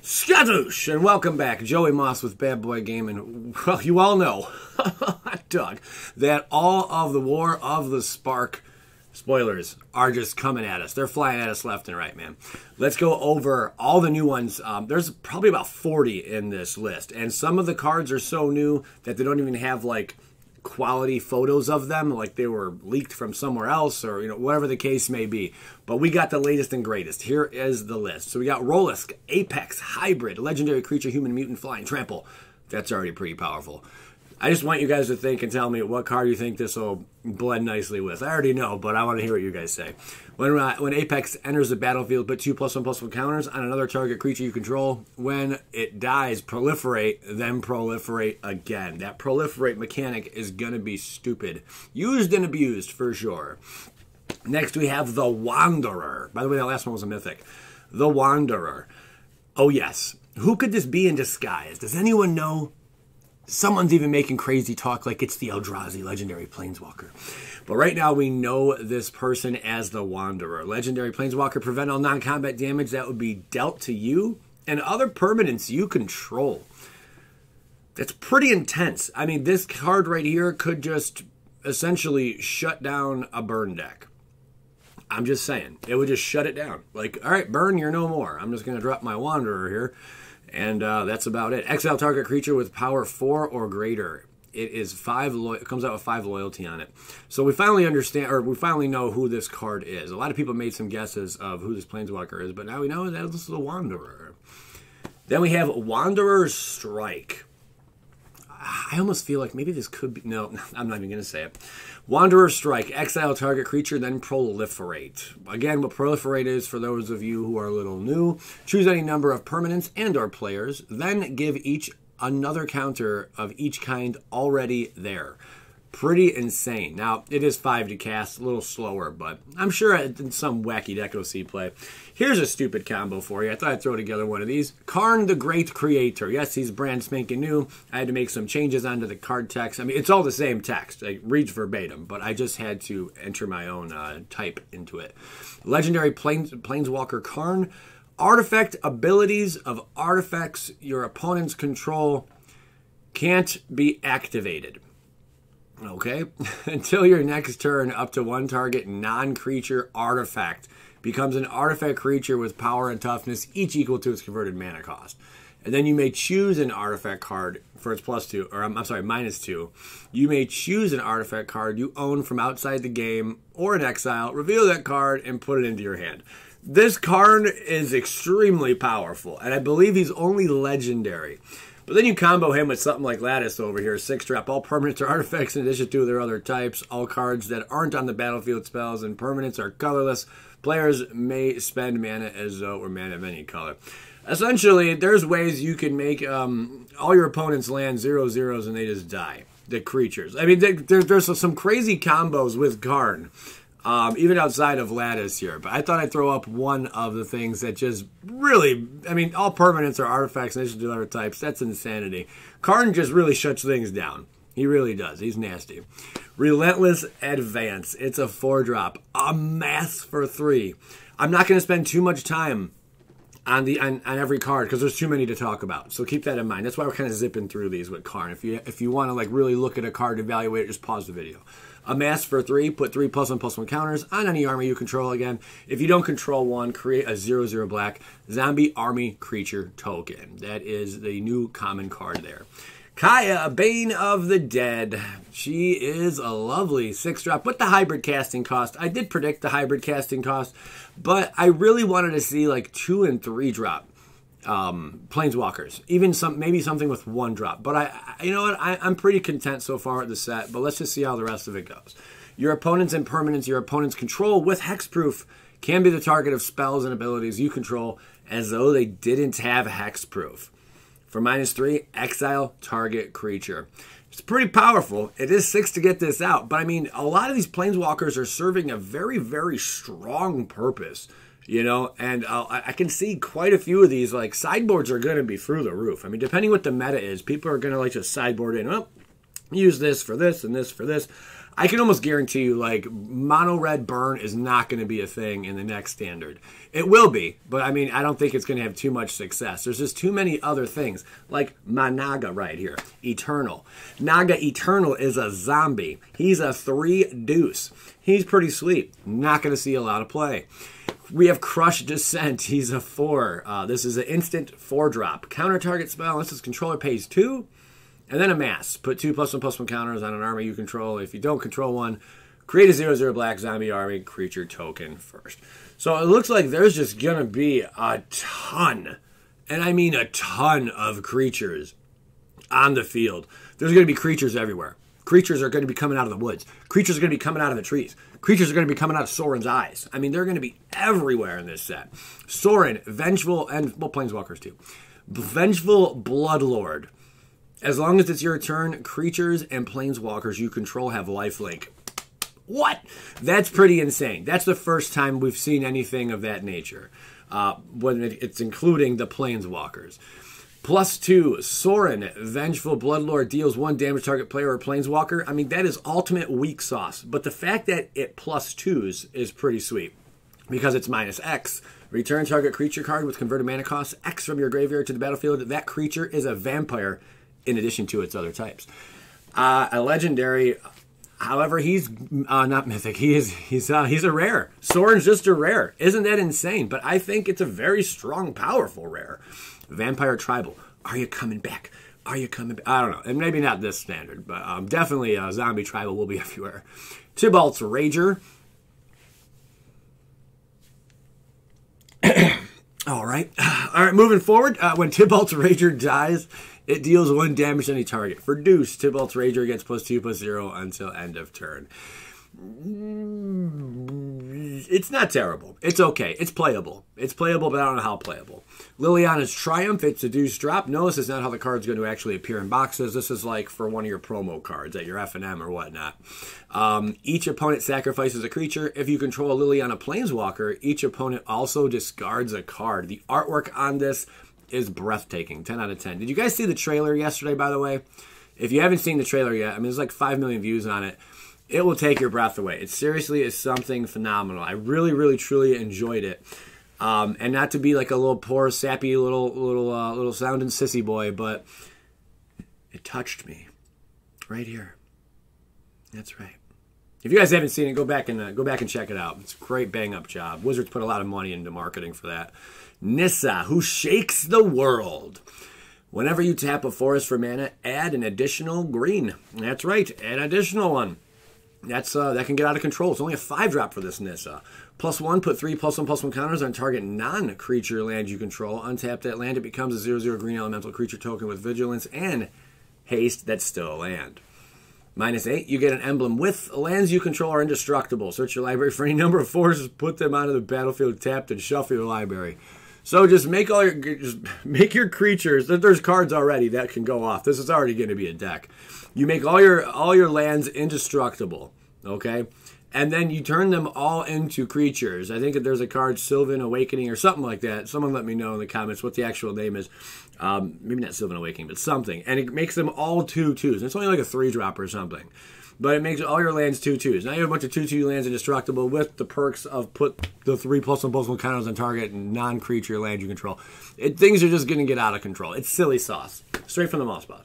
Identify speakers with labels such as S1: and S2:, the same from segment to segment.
S1: Skadoosh, and welcome back. Joey Moss with Bad Boy Gaming. Well, you all know, Doug, that all of the War of the Spark spoilers are just coming at us. They're flying at us left and right, man. Let's go over all the new ones. There's probably about 40 in this list, and some of the cards are so new that they don't even have, like, quality photos of them, like they were leaked from somewhere else, or whatever the case may be. But we got the latest and greatest. Here is the list. So we got Rolisk, Apex, Hybrid, Legendary Creature, Human, Mutant, Flying, Trample. That's already pretty powerful. I just want you guys to think and tell me what card you think this will blend nicely with. I already know, but I want to hear what you guys say. When Apex enters the battlefield, put 2+1/+1 counters on another target creature you control. When it dies, proliferate, then proliferate again. That proliferate mechanic is going to be stupid. Used and abused, for sure. Next, we have the Wanderer. By the way, that last one was a mythic. The Wanderer. Oh, yes. Who could this be in disguise? Does anyone know? Someone's even making crazy talk like it's the Eldrazi legendary Planeswalker. But right now we know this person as the Wanderer. Legendary Planeswalker, prevent all non-combat damage that would be dealt to you and other permanents you control. That's pretty intense. I mean, this card right here could just essentially shut down a burn deck. I'm just saying. It would just shut it down. Like, all right, burn, you're no more. I'm just going to drop my Wanderer here. And that's about it. Exile target creature with power 4 or greater. It is 5. It comes out with 5 loyalty on it. So we finally understand, or we finally know who this card is. A lot of people made some guesses of who this Planeswalker is, but now we know that this is the Wanderer. Then we have Wanderer's Strike. I almost feel like maybe this could be... No, I'm not even going to say it. Wanderer's Strike. Exile target creature, then proliferate. Again, what proliferate is, for those of you who are a little new, choose any number of permanents and or players, then give each another counter of each kind already there. Pretty insane. Now, it is 5 to cast, a little slower, but I'm sure in some wacky deck you'll see play. Here's a stupid combo for you. I thought I'd throw together one of these. Karn the Great Creator. Yes, he's brand spanking new. I had to make some changes onto the card text. I mean, it's all the same text. It reads verbatim, but I just had to enter my own type into it. Legendary Planeswalker Karn. Artifact abilities of artifacts your opponents control can't be activated. Okay, until your next turn, up to one target non-creature artifact becomes an artifact creature with power and toughness, each equal to its converted mana cost. And then you may choose an artifact card for its +2, or I'm sorry, -2. You may choose an artifact card you own from outside the game or in exile, reveal that card, and put it into your hand. This card is extremely powerful, and I believe he's only legendary. But then you combo him with something like Lattice over here. 6-drop. All permanents or artifacts in addition to their other types. All cards that aren't on the battlefield spells and permanents are colorless. Players may spend mana as though or mana of any color. Essentially, there's ways you can make all your opponents land 0/0s and they just die. The creatures. I mean, there's some crazy combos with Karn. Even outside of Lattice here. But I thought I'd throw up one of the things that just really... I mean, all permanents are artifacts in addition to other types. That's insanity. Karn just really shuts things down. He really does. He's nasty. Relentless Advance. It's a 4-drop. A mass for 3. I'm not going to spend too much time on every card because there's too many to talk about. So keep that in mind. That's why we're kind of zipping through these with Karn. If you want to like really look at a card, evaluate it, just pause the video. A mass for 3, put 3 +1/+1 counters on any army you control again. If you don't control one, create a 0/0 black zombie army creature token. That is the new common card there. Kyah, Bane of the Dead. She is a lovely 6-drop with the hybrid casting cost. I did predict the hybrid casting cost, but I really wanted to see like 2- and 3-drop Planeswalkers, even maybe something with 1-drop. But you know what? I'm pretty content so far at the set. But let's just see how the rest of it goes. Your opponents and permanents your opponents control with hexproof can be the target of spells and abilities you control as though they didn't have hexproof. For -3, exile target creature. It's pretty powerful. It is 6 to get this out, but I mean, a lot of these Planeswalkers are serving a very, very strong purpose. You know, and I can see quite a few of these, like, sideboards are going to be through the roof. I mean, depending what the meta is, people are going to, like, just sideboard in, oh, use this for this and this for this. I can almost guarantee you, like, mono red burn is not going to be a thing in the next standard. It will be, but I mean, I don't think it's going to have too much success. There's just too many other things, like my Naga right here, Eternal. Naga Eternal is a zombie. He's a 3-deuce. He's pretty sweet. Not going to see a lot of play. We have Crush Dissent. He's a 4. This is an instant 4-drop. Counter target spell unless its controller pays 2. And then Amass. Put 2+1/+1 counters on an army you control. If you don't control one, create a 0/0 black zombie army creature token first. So it looks like there's just going to be a ton, and I mean a ton of creatures on the field. There's going to be creatures everywhere. Creatures are going to be coming out of the woods. Creatures are going to be coming out of the trees. Creatures are going to be coming out of Sorin's eyes. I mean, they're going to be everywhere in this set. Sorin, Vengeful, and, well, Planeswalkers too. Vengeful Bloodlord. As long as it's your turn, creatures and Planeswalkers you control have lifelink. What? That's pretty insane. That's the first time we've seen anything of that nature. When it's including the Planeswalkers. +2, Sorin, Vengeful Bloodlord deals 1 damage target player or Planeswalker. I mean, that is ultimate weak sauce. But the fact that it +2s is pretty sweet. Because it's -X. Return target creature card with converted mana cost X from your graveyard to the battlefield. That creature is a vampire in addition to its other types. A legendary, however, he's not mythic. He's a rare. Sorin's just a rare. Isn't that insane? But I think it's a very strong, powerful rare. Vampire Tribal. Are you coming back? Are you coming back? I don't know. And maybe not this standard, but definitely Zombie Tribal will be everywhere. Tybalt's Rager. All right. Moving forward. When Tybalt's Rager dies, it deals 1 damage to any target. For Deuce, Tybalt's Rager gets +2/+0 until end of turn. It's not terrible. It's okay. It's playable. It's playable, but I don't know how playable. Liliana's Triumph. It's a Deuce drop. No, this is not how the card's going to actually appear in boxes. This is like for one of your promo cards at your F&M or whatnot. Each opponent sacrifices a creature. If you control a Liliana Planeswalker, each opponent also discards a card. The artwork on this is breathtaking. 10 out of 10. Did you guys see the trailer yesterday, by the way? If you haven't seen the trailer yet, I mean, there's like 5 million views on it. It will take your breath away. It seriously is something phenomenal. I really, really, truly enjoyed it. And not to be like a little poor, sappy little sounding sissy boy, but it touched me right here. That's right. If you guys haven't seen it, go back and check it out. It's a great bang up job. Wizards put a lot of money into marketing for that. Nissa, who shakes the world. Whenever you tap a forest for mana, add an additional green. That's right, add an additional one. That can get out of control. It's only a 5-drop for this Nissa. +1, put 3 +1/+1 counters on target non-creature land you control. Untap that land, it becomes a 0/0 green elemental creature token with vigilance and haste that's still a land. -8, you get an emblem with lands you control are indestructible. Search your library for any number of forces, put them onto the battlefield tapped, and shuffle your library. So just make your creatures. There's cards already that can go off. This is already going to be a deck. You make all your lands indestructible, okay? And then you turn them all into creatures. I think that there's a card, Sylvan Awakening or something like that. Someone let me know in the comments what the actual name is. Maybe not Sylvan Awakening, but something. And it makes them all 2/2s. It's only like a 3-drop or something. But it makes all your lands 2/2s. Now you have a bunch of 2/2 lands indestructible with the perks of put the 3 +1/+1 counters on target and non-creature land you control. Things are just going to get out of control. It's silly sauce. Straight from the Moss Boss.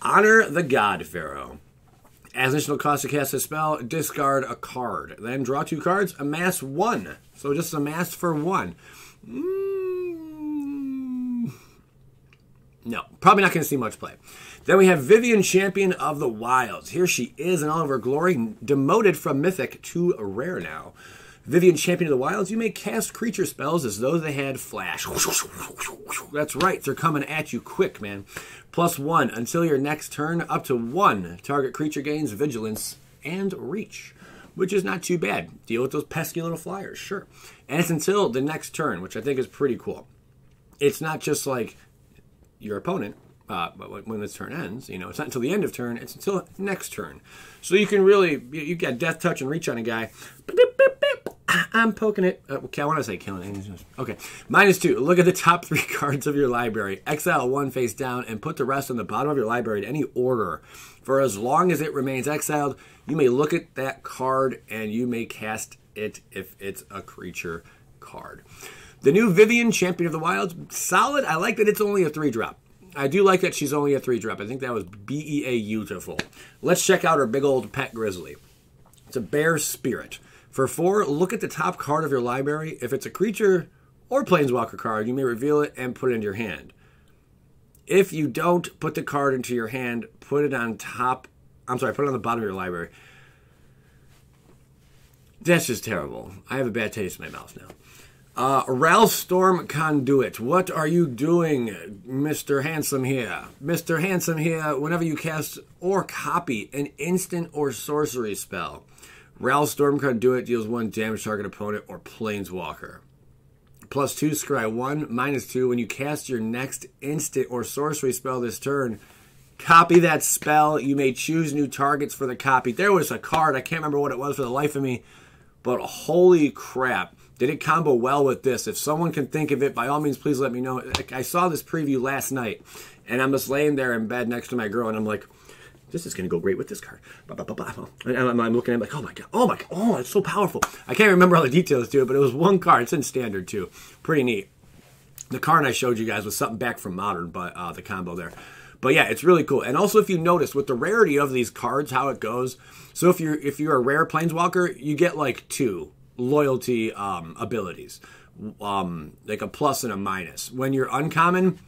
S1: Honor the God Pharaoh. As additional cost to cast a spell, discard a card. Then draw 2 cards, amass 1. So just amass for 1. No, probably not going to see much play. Then we have Vivian, Champion of the Wilds. Here she is in all of her glory, demoted from Mythic to Rare now. Vivian, Champion of the Wilds, you may cast creature spells as though they had flash. That's right, they're coming at you quick, man. +1 until your next turn, up to 1 target creature gains vigilance and reach, which is not too bad. Deal with those pesky little flyers, sure. And it's until the next turn, which I think is pretty cool. It's not just like your opponent, but when this turn ends, you know, it's not until the end of turn, it's until next turn. So you can really, you got Death Touch and Reach on a guy. Beep, beep, beep, beep. I'm poking it. Okay, I want to say killing. Okay. -2. Look at the top 3 cards of your library. Exile 1 face down and put the rest on the bottom of your library in any order. For as long as it remains exiled, you may look at that card and you may cast it if it's a creature card. The new Vivian, Champion of the Wilds, solid. I like that it's only a 3-drop. I do like that she's only a 3-drop. I think that was beautiful. Let's check out her big old pet grizzly. It's a bear spirit. For 4, look at the top card of your library. If it's a creature or planeswalker card, you may reveal it and put it into your hand. If you don't put the card into your hand, put it on top. Put it on the bottom of your library. That's just terrible. I have a bad taste in my mouth now. Storm Conduit. What are you doing, Mr. Handsome here? Mr. Handsome here, whenever you cast or copy an instant or sorcery spell, Storm Conduit deals 1 damage to target opponent or planeswalker. +2, scry 1, -2. When you cast your next instant or sorcery spell this turn, copy that spell. You may choose new targets for the copy. There was a card, I can't remember what it was for the life of me, but holy crap. Did it combo well with this? If someone can think of it, by all means, please let me know. I saw this preview last night, and I'm just laying there in bed next to my girl, and I'm like, this is going to go great with this card. And I'm looking at it like, oh my god, oh, it's so powerful. I can't remember all the details to it, but it was 1 card. It's in standard too. Pretty neat. The card I showed you guys was something back from Modern, but the combo there. But yeah, it's really cool. And also, if you notice, with the rarity of these cards, how it goes. So if you're a rare planeswalker, you get like 2 loyalty abilities, like a plus and a minus. When you're uncommon,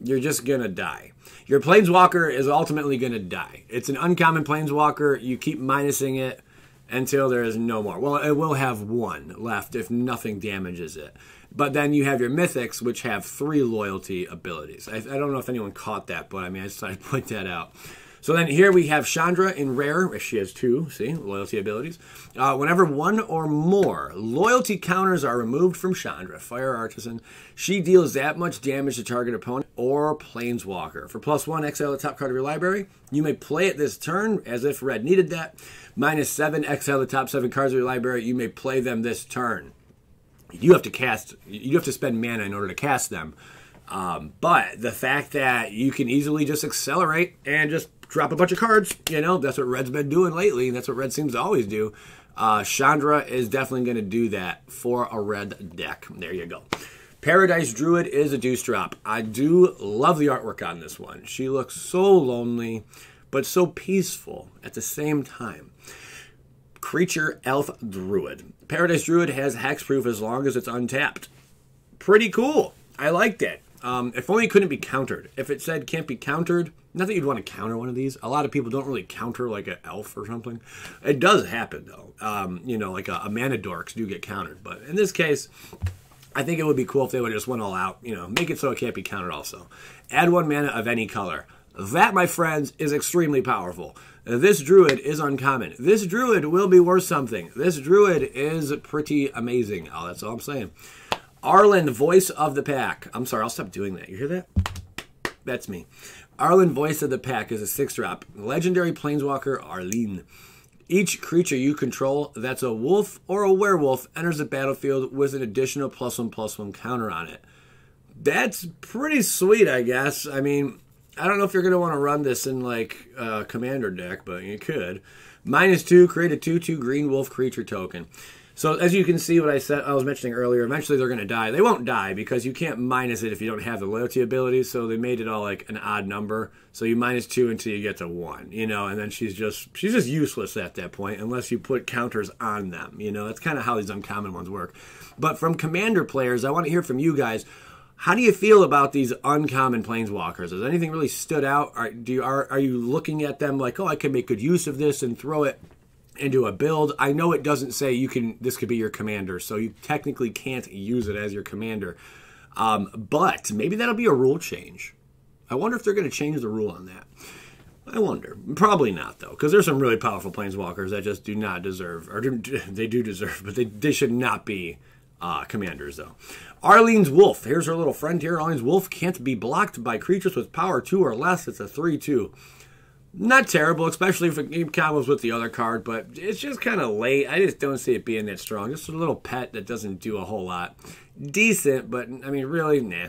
S1: you're just gonna die. Your planeswalker is ultimately gonna die. It's an uncommon planeswalker. You keep minusing it until there is no more. Well, it will have 1 left if nothing damages it. But then you have your mythics, which have 3 loyalty abilities. I don't know if anyone caught that, but I mean, I just thought I'd point that out. So then here we have Chandra in rare. She has 2, see, loyalty abilities. Whenever 1 or more loyalty counters are removed from Chandra, Fire Artisan, she deals that much damage to target opponent or planeswalker. For +1, exile the top card of your library. You may play it this turn as if red needed that. -7, exile the top 7 cards of your library. You may play them this turn. You have to spend mana in order to cast them. But the fact that you can easily just accelerate and just drop a bunch of cards, that's what Red's been doing lately, and that's what Red seems to always do. Chandra is definitely going to do that for a red deck. There you go. Paradise Druid is a deuce drop. I do love the artwork on this one. She looks so lonely, but so peaceful at the same time. Creature Elf Druid. Paradise Druid has hexproof as long as it's untapped. Pretty cool. I like that. If only it couldn't be countered. If it said can't be countered, not that you'd want to counter one of these. A lot of people don't really counter like an elf or something. It does happen though. Like a mana dorks do get countered. But in this case, I think it would be cool if they would have just went all out. Make it so it can't be countered also. Add 1 mana of any color. That, my friends, is extremely powerful. This Druid is uncommon. This Druid will be worth something. This Druid is pretty amazing. Oh, that's all I'm saying. Arland, Voice of the Pack. I'm sorry, I'll stop doing that. You hear that? That's me. Arland, Voice of the Pack is a 6-drop. Legendary Planeswalker Arlene. Each creature you control that's a wolf or a werewolf enters the battlefield with an additional +1/+1 counter on it. That's pretty sweet, I guess. I mean, I don't know if you're going to want to run this in like a commander deck, but you could. -2, create a 2/2 green wolf creature token. So as you can see what I was mentioning earlier, eventually they're going to die. They won't die because you can't minus it if you don't have the loyalty abilities, so they made it all like an odd number. So you -2 until you get to 1, and then she's just useless at that point unless you put counters on them. That's kind of how these uncommon ones work. But from commander players, I want to hear from you guys. How do you feel about these uncommon planeswalkers? Has anything really stood out? Are you looking at them like, oh, I can make good use of this and throw it into a build? I know it doesn't say this could be your commander, so you technically can't use it as your commander. But maybe that'll be a rule change. I wonder if they're going to change the rule on that. I wonder. Probably not, though, because there's some really powerful planeswalkers that just do not deserve, or they do deserve, but they should not be commanders, though. Arlines Wolf. Here's our little friend here. Arlines Wolf can't be blocked by creatures with power 2 or less. It's a 3/2. Not terrible, especially if it combos with the other card, but it's just kind of late. I just don't see it being that strong. Just a little pet that doesn't do a whole lot. Decent, but, I mean, really, nah.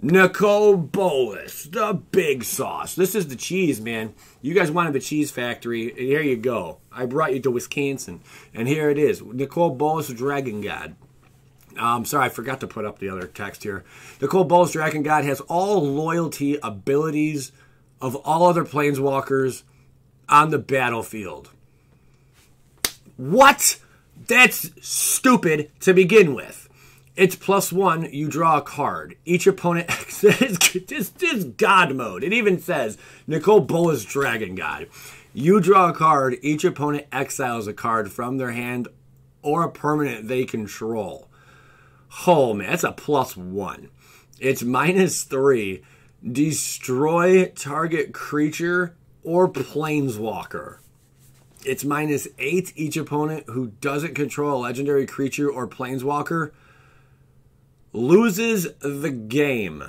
S1: Nicole Bolas, the big sauce. This is the cheese, man. You guys wanted the cheese factory. Here you go. I brought you to Wisconsin, and here it is. Nicole Bolas, Dragon God. Sorry, I forgot to put up the other text here. Nicole Bolas, Dragon God, has all loyalty abilities of all other Planeswalkers on the battlefield. What? That's stupid to begin with. It's +1, you draw a card. Each opponent, this is God mode. It even says, Nicole Bolas, Dragon God. You draw a card, each opponent exiles a card from their hand or a permanent they control. Oh man, that's a +1. It's -3. Destroy target creature or planeswalker. It's -8. Each opponent who doesn't control a legendary creature or planeswalker loses the game.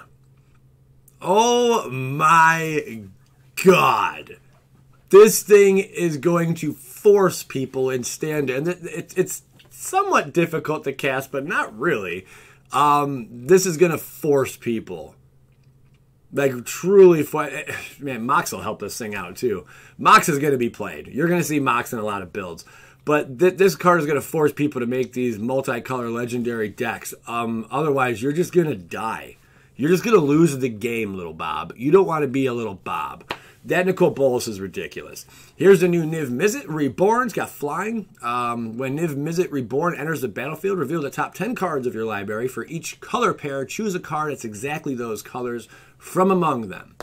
S1: Oh my God. This thing is going to force people in standard. And it's somewhat difficult to cast, but not really. This is going to force people. Like, truly, man, Mox will help this thing out, too. Mox is going to be played. You're going to see Mox in a lot of builds. But this card is going to force people to make these multicolor legendary decks. Otherwise, you're just going to die. You're just going to lose the game, little Bob. You don't want to be a little Bob. That Nicole Bolas is ridiculous. Here's the new Niv Mizzet Reborn. It's got flying. When Niv Mizzet Reborn enters the battlefield, reveal the top 10 cards of your library. For each color pair, choose a card that's exactly those colors from among them.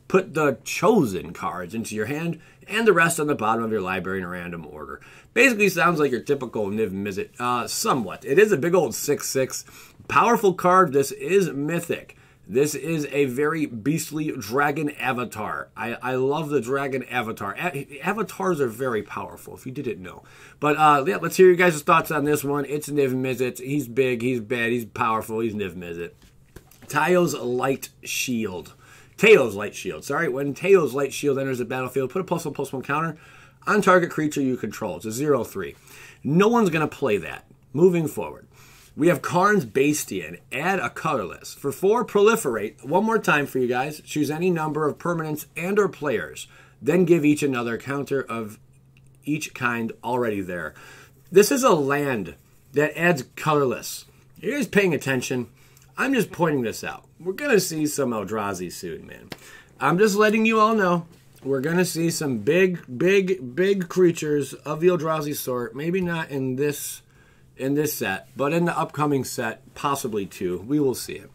S1: Put the chosen cards into your hand and the rest on the bottom of your library in a random order. Basically sounds like your typical Niv Mizzet. Somewhat. It is a big old 6/6. Powerful card. This is mythic. This is a very beastly dragon avatar. I love the dragon avatar. Avatars are very powerful, if you didn't know. But yeah, let's hear your guys' thoughts on this one. It's Niv Mizzet. He's big, he's bad, he's powerful, he's Niv Mizzet. Teo's Light Shield. Sorry. When Teo's Light Shield enters the battlefield, put a +1/+1 counter on target creature you control. It's a 0/3. No one's going to play that. Moving forward. We have Karn's Bastion. Add a colorless. For 4, proliferate. One more time for you guys. Choose any number of permanents and or players. Then give each another counter of each kind already there. This is a land that adds colorless. Are you guys paying attention? I'm just pointing this out. We're going to see some Eldrazi soon, man. I'm just letting you all know. We're going to see some big creatures of the Eldrazi sort. Maybe not in this set, but in the upcoming set, possibly 2. We will see it.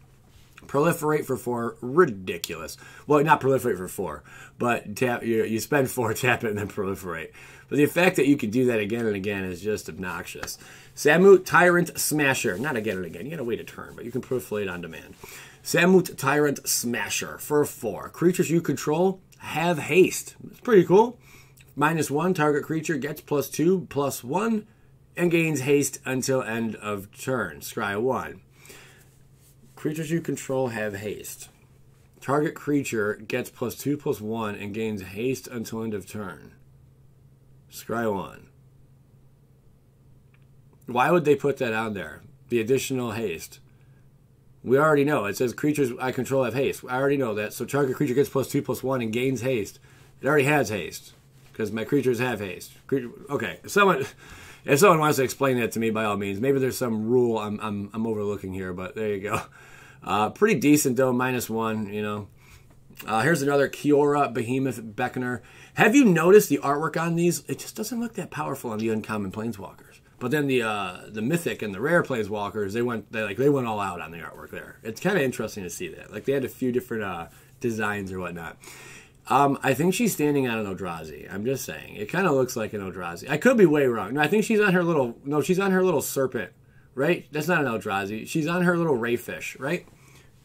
S1: Proliferate for 4, ridiculous. Well, not proliferate for 4, but tap. You spend 4, tap it, and then proliferate. But the fact that you can do that again and again is just obnoxious. Samut Tyrant Smasher. Not again and again. You gotta wait a turn, but you can proliferate on demand. Samut Tyrant Smasher for 4. Creatures you control have haste. It's pretty cool. -1, target creature gets +2/+1 and gains haste until end of turn. Scry 1. Creatures you control have haste. Target creature gets +2/+1 and gains haste until end of turn. Scry 1. Why would they put that on there? The additional haste. We already know. It says creatures I control have haste. I already know that. So target creature gets +2/+1 and gains haste. It already has haste. Because my creatures have haste. Okay. If someone wants to explain that to me, by all means. Maybe there's some rule I'm overlooking here, but there you go. Pretty decent, though. -1, you know. Here's another Kiora Behemoth Beckoner. Have you noticed the artwork on these? It just doesn't look that powerful on the uncommon planeswalkers. But then the mythic and the rare planeswalkers, they went all out on the artwork there. It's kind of interesting to see that. Like, they had a few different designs or whatnot. I think she's standing on an Eldrazi. I'm just saying. It kind of looks like an Eldrazi. I could be way wrong. No, I think she's on her little... No, she's on her little serpent, right? That's not an Eldrazi. She's on her little rayfish, right?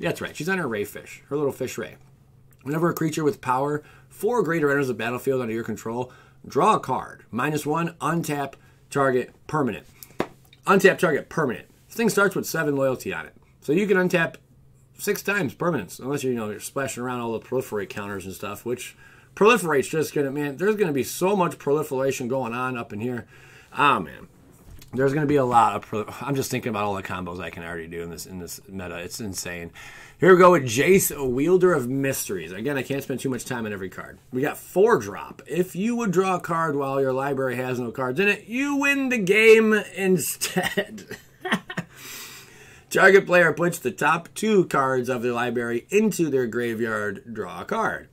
S1: That's right. She's on her rayfish. Her little fish ray. Whenever a creature with power 4 or greater enters the battlefield under your control, draw a card. -1, untap, target, permanent. Untap, target, permanent. This thing starts with 7 loyalty on it. So you can untap 6 times permanents, unless you're splashing around all the proliferate counters and stuff, which Proliferate's just going to, man, there's going to be so much proliferation going on up in here. Ah, man. There's going to be a lot of, I'm just thinking about all the combos I can already do in this meta. It's insane. Here we go with Jace, Wielder of Mysteries. Again, I can't spend too much time on every card. We got 4-drop. If you would draw a card while your library has no cards in it, you win the game instead. Target player puts the top 2 cards of their library into their graveyard, draw a card.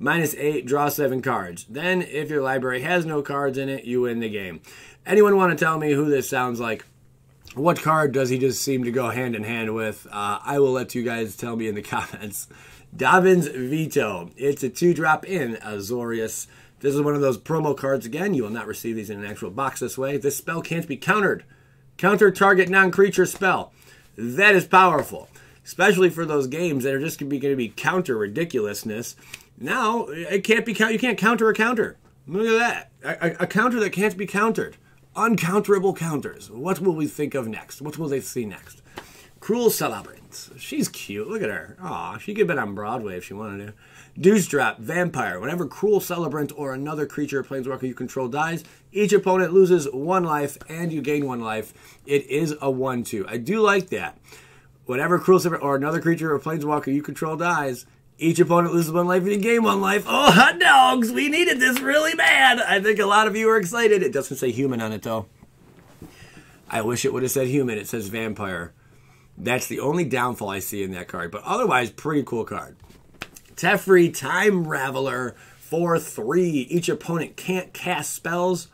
S1: -8, draw 7 cards. Then, if your library has no cards in it, you win the game. Anyone want to tell me who this sounds like? What card does he just seem to go hand in hand with? I will let you guys tell me in the comments. Davin's Veto. It's a 2-drop in Azorius. This is one of those promo cards again. You will not receive these in an actual box this way. This spell can't be countered. Counter target non-creature spell. That is powerful. Especially for those games that are just going to be counter ridiculousness. Now, it can't be you can't counter a counter. Look at that. A counter that can't be countered. Uncounterable counters. What will we think of next? What will they see next? Cruel Celebrant. She's cute. Look at her. Aw, she could have been on Broadway if she wanted to. Deuce Drop. Vampire. Whenever Cruel Celebrant or another creature or planeswalker you control dies, each opponent loses 1 life and you gain 1 life. It is a 1/2. I do like that. Whenever Cruel Celebrant or another creature or planeswalker you control dies, each opponent loses 1 life and you gain 1 life. Oh, hot dogs! We needed this really bad. I think a lot of you are excited. It doesn't say human on it, though. I wish it would have said human. It says vampire. That's the only downfall I see in that card. But otherwise, pretty cool card. Teferi, Time Reveler, 4/3. Each opponent can't cast spells.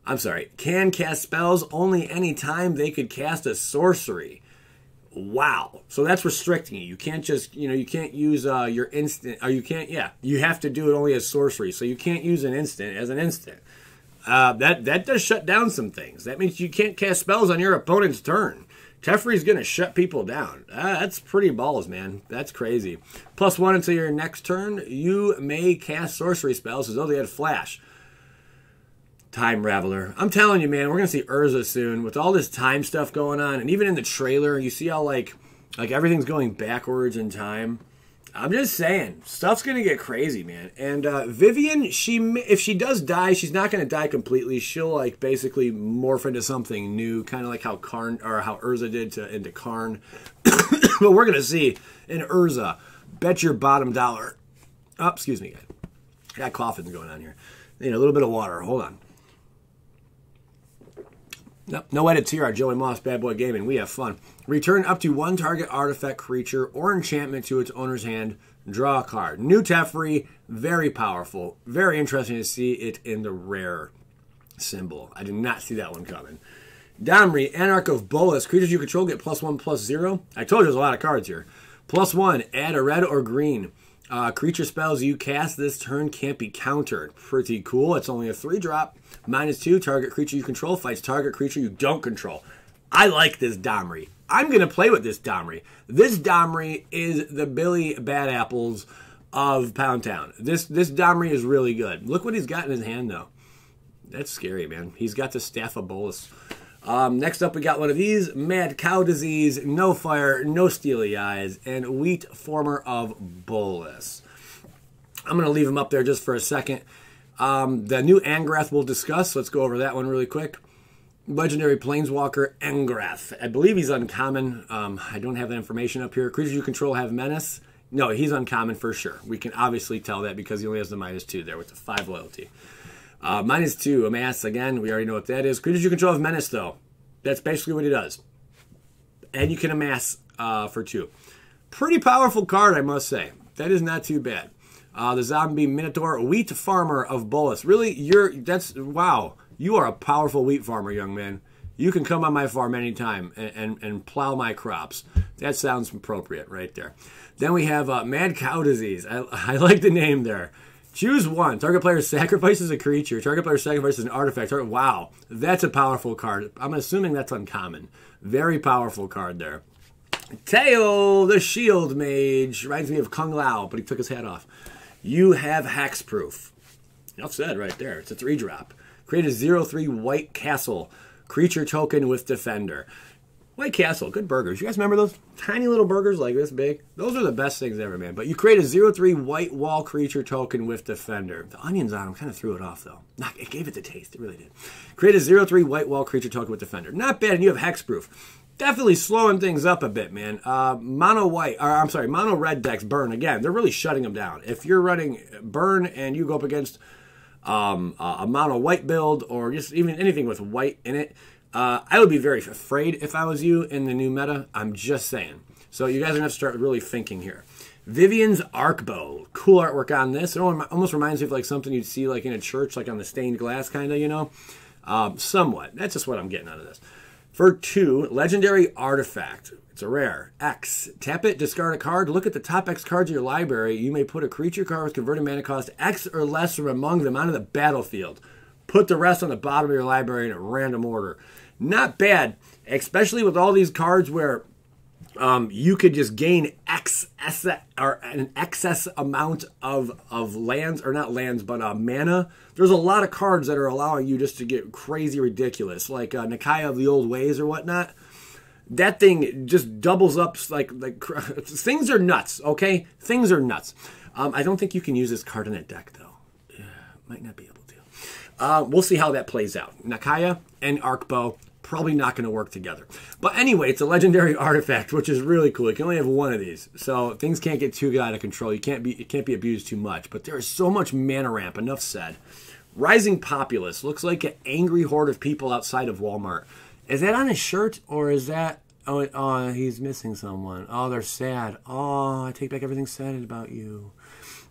S1: I'm sorry. Can cast spells only any time they could cast a sorcery. Wow. So that's restricting you. You can't just, you can't use your instant, or you can't, you have to do it only as sorcery. So you can't use an instant as an instant. That does shut down some things. That means you can't cast spells on your opponent's turn. Teferi's going to shut people down. That's pretty balls, man. That's crazy. +1 until your next turn. You may cast sorcery spells as though they had flash. Time Reveler. I'm telling you, man, we're going to see Urza soon. With all this time stuff going on, and even in the trailer, you see how, like everything's going backwards in time. I'm just saying, stuff's going to get crazy, man. And Vivian, if she does die, she's not going to die completely. She'll, like, basically morph into something new, kind of like how how Urza did into Karn. But we're going to see in Urza, bet your bottom dollar. Oh, excuse me, guys. Got coughing going on here. A little bit of water. Hold on. No edits here. Our Joey Moss, Bad Boy Gaming. We have fun. Return up to 1 target artifact, creature, or enchantment to its owner's hand. Draw a card. New Teferi, very powerful. Very interesting to see it in the rare symbol. I did not see that one coming. Domri, Anarch of Bolas. Creatures you control get +1/+0. I told you there's a lot of cards here. +1, add a red or green. Creature spells you cast this turn can't be countered. Pretty cool. It's only a 3-drop. -2, target creature you control fights target creature you don't control. I like this Domri. I'm going to play with this Domri. This Domri is the Billy Bad Apples of Pound Town. This Domri is really good. Look what he's got in his hand, though. That's scary, man. He's got the Staff of Bolas. Next up, we got one of these. Mad Cow Disease, no fire, no steely eyes, and Wheat Former of Bolas. I'm going to leave him up there just for a second. The new Angrath we'll discuss. Let's go over that one really quick. Legendary Planeswalker Angrath. I believe he's uncommon. I don't have that information up here. Creatures you control have menace. No, he's uncommon for sure. We can obviously tell that because he only has the -2 there with the 5 loyalty. -2, amass again. We already know what that is. Creatures you control have menace, though. That's basically what he does. And you can amass for 2. Pretty powerful card, I must say. That is not too bad. The Zombie Minotaur, Wheat Farmer of Bolas. Really, wow. You are a powerful wheat farmer, young man. You can come on my farm anytime and plow my crops. That sounds appropriate right there. Then we have Mad Cow Disease. I like the name there. Choose 1. Target player sacrifices a creature. Target player sacrifices an artifact. Wow, that's a powerful card. I'm assuming that's uncommon. Very powerful card there. Teo, the Shield Mage. Reminds me of Kung Lao, but he took his hat off. You have Hexproof. Enough said right there. It's a 3-drop. Create a 0/3 white castle. Creature token with Defender. White Castle, good burgers. You guys remember those tiny little burgers like this big? Those are the best things ever, man. But you create a 0/3 white wall creature token with Defender. The onions on them kind of threw it off, though. It gave it the taste. It really did. Create a 0/3 white wall creature token with Defender. Not bad, and you have hexproof. Definitely slowing things up a bit, man. Mono red decks, burn. Again, they're really shutting them down. If you're running burn and you go up against a mono white build or just even anything with white in it, I would be very afraid if I was you in the new meta. I'm just saying. So you guys are going to have to start really thinking here. Vivian's Arkbow. Cool artwork on this. It almost reminds me of like something you'd see like in a church, like on the stained glass kind of, you know. Somewhat. That's just what I'm getting out of this. For 2, Legendary Artifact. It's a rare. X. Tap it, discard a card. Look at the top X cards of your library. You may put a creature card with converted mana cost X or less from among them onto the battlefield. Put the rest on the bottom of your library in a random order. Not bad, especially with all these cards where you could just gain an excess amount of lands, or not lands, but mana. There's a lot of cards that are allowing you just to get crazy ridiculous, like Kyah of the Old Ways or whatnot. That thing just doubles up like things are nuts. Okay, things are nuts. I don't think you can use this card in a deck though. Yeah, might not be able to. We'll see how that plays out. Kyah and Arkbow. Probably not going to work together. But anyway, it's a legendary artifact, which is really cool. You can only have one of these, so things can't get too out of control. It can't be abused too much. But there is so much mana ramp. Enough said. Rising Populace looks like an angry horde of people outside of Walmart. Is that on his shirt, or is that? Oh, he's missing someone. Oh, they're sad. Oh, I take back everything said about you.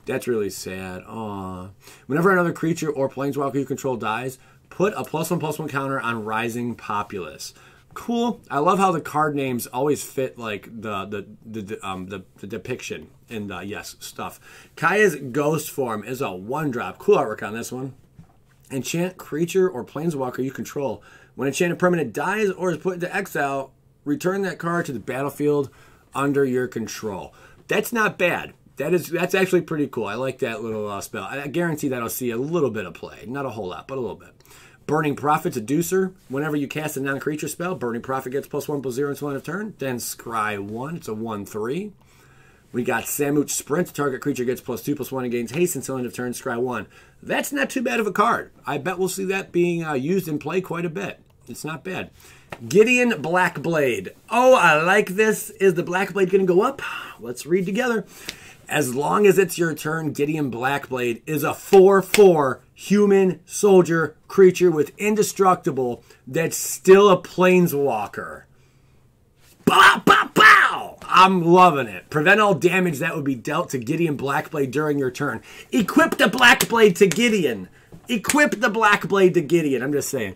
S1: That's really sad. Oh, whenever another creature or planeswalker you control dies, put a +1/+1 counter on Rising Populace. Cool. I love how the card names always fit like the depiction in the stuff. Kyah's Ghost Form is a 1-drop. Cool artwork on this one. Enchant creature or planeswalker you control. When enchanted permanent dies or is put into exile, return that card to the battlefield under your control. That's not bad. That's actually pretty cool. I like that little spell. I guarantee that I'll see a little bit of play. Not a whole lot, but a little bit. Burning Prophet, Seducer. Whenever you cast a non-creature spell, Burning Prophet gets +1/+0 until end of turn. Then Scry 1. It's a 1/3. We got Samooch Sprint. Target creature gets +2/+1 and gains haste until end of turn. Scry 1. That's not too bad of a card. I bet we'll see that being used in play quite a bit. It's not bad. Gideon Blackblade. Oh, I like this. Is the Blackblade going to go up? Let's read together. As long as it's your turn, Gideon Blackblade is a 4/4 human soldier creature with indestructible that's still a planeswalker. Bow, bow, bow! I'm loving it. Prevent all damage that would be dealt to Gideon Blackblade during your turn. Equip the Blackblade to Gideon. Equip the Blackblade to Gideon. I'm just saying.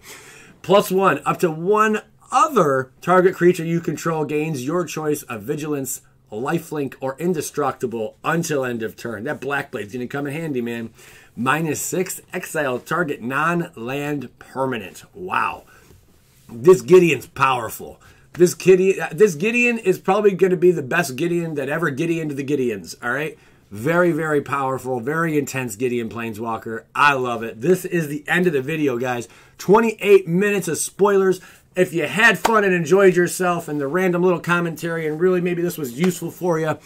S1: +1. Up to one other target creature you control gains your choice of Vigilance, Lifelink, or Indestructible until end of turn. That Blackblade's going to come in handy, man. -6. Exile target non-land permanent. Wow. This Gideon's powerful. This Gideon is probably going to be the best Gideon that ever Gideoned the Gideons. All right? Very, very powerful, very intense Gideon Planeswalker. I love it. This is the end of the video, guys. 28 minutes of spoilers. If you had fun and enjoyed yourself and the random little commentary and really maybe this was useful for you,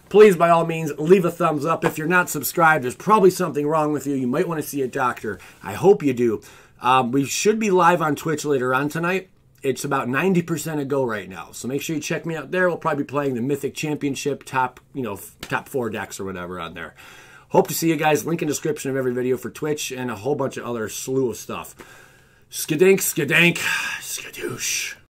S1: please, by all means, leave a thumbs up. If you're not subscribed, there's probably something wrong with you. You might want to see a doctor. I hope you do. We should be live on Twitch later on tonight. It's about 90% a go right now. So make sure you check me out there. We'll probably be playing the Mythic Championship top 4 decks or whatever on there. Hope to see you guys. Link in description of every video for Twitch and a whole bunch of other slew of stuff. Skadink, skadank, skadoosh.